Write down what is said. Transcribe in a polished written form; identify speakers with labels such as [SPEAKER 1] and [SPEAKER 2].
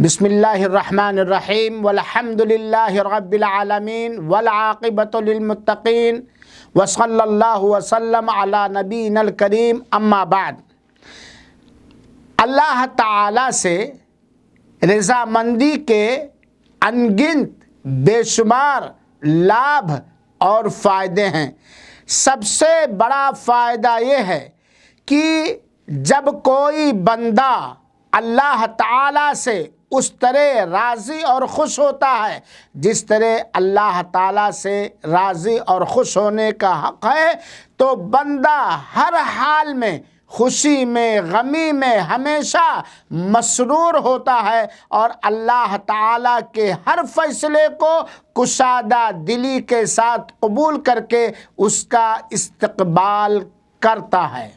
[SPEAKER 1] بسم اللہ الرحمن الرحیم والحمد للہ رب العالمین والعاقبۃ للمتقین وصلی اللہ وسلم علی نبینا الکریم اما بعد۔ اللہ تعالیٰ سے رضامندی کے انگنت بے شمار لابھ اور فائدے ہیں۔ سب سے بڑا فائدہ یہ ہے کہ جب کوئی بندہ اللہ تعالیٰ سے اس طرح راضی اور خوش ہوتا ہے جس طرح اللہ تعالیٰ سے راضی اور خوش ہونے کا حق ہے، تو بندہ ہر حال میں، خوشی میں، غمی میں ہمیشہ مسرور ہوتا ہے اور اللہ تعالیٰ کے ہر فیصلے کو کشادہ دلی کے ساتھ قبول کر کے اس کا استقبال کرتا ہے۔